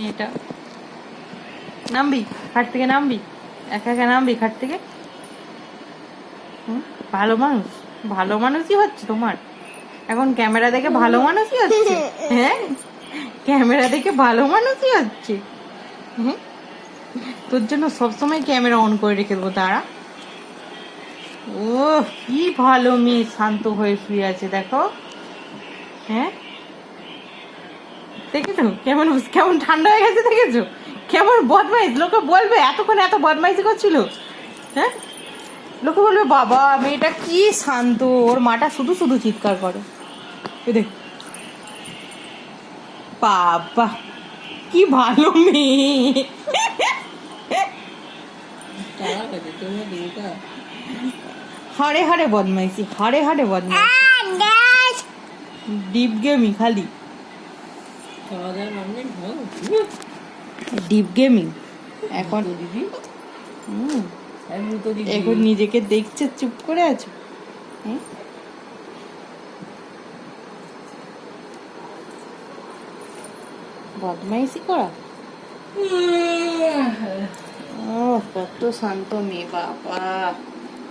এটা নামবি খাট থেকে, নামবি একা একা নামবি খাট থেকে? ভালো মানুষ, ভালো মানুষই হচ্ছে তোমার এখন? ক্যামেরা দেখে ভালো মানুষই হচ্ছে? হ্যাঁ, ক্যামেরা দেখে ভালো মানুষই হচ্ছে। হ্যাঁ, তোর জন্য সবসময় ক্যামেরা অন করে রেখে দেবো। দাঁড়া। ও কি ভালো মেয়ে, শান্ত হয়ে শুয়ে আছে দেখো। হ্যাঁ, দেখেছো কেমন কেমন ঠান্ডা হয়ে গেছে? দেখেছো কেমন বদমাইশ? লোকে বলবে এতক্ষণ এত বদমাইশি করছিল। হ্যাঁ, লোকে বলবে বাবা মেয়েটা কি শান্ত, ওর মাটা শুধু শুধু চিৎকার করে। দেখ বাবা কি ভালো মেয়ে। হাড়ে হাড়ে বদমাইশি, হাড়ে হাড়ে বদমাইশি, ডিপ গেমিং খালি ডিপ গেমিং এখন। এখন নিজেকে দেখছে চুপ করে আছো? বদমাইশি করা। ও কত শান্ত মেয়ে, বাবা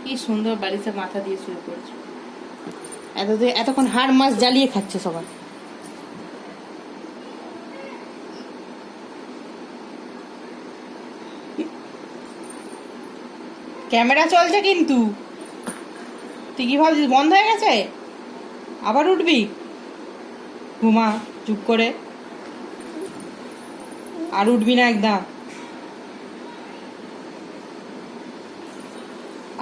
কি সুন্দর বাড়িতে মাথা দিয়ে শুয়ে পড়েছে। এতক্ষণ হাড় মাছ জ্বালিয়ে খাচ্ছে সবাই। ক্যামেরা চলছে কিন্তু, তুই কি ভাবছিস বন্ধ হয়ে গেছে? আবার উঠবি? ঘুমা চুপ করে, আর উঠবি না একদম।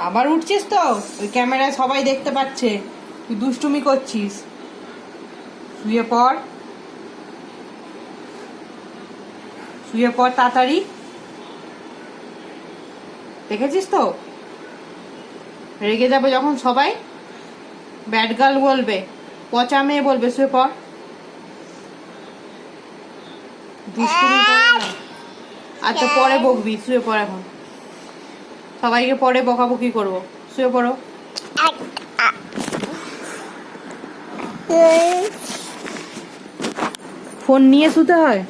আবার উঠছিস তো? ওই ক্যামেরায় সবাই দেখতে পাচ্ছে তুই দুষ্টুমি করছিস। শুয়ে পড়, শুয়ে পড় তাড়াতাড়ি। দেখেছিস তো রেগে যাবে যখন সবাই, ব্যাড গার্ল বলবে, পচা মেয়ে বলবে। শুয়ে পড়, দুষ্টুমি করে না। আচ্ছা পরে বকবি, শুয়ে পড় এখন। সবাইকে পরে বকাবকি করবো, শুয়ে পড়ো। ফোন নিয়ে শুতে হয়?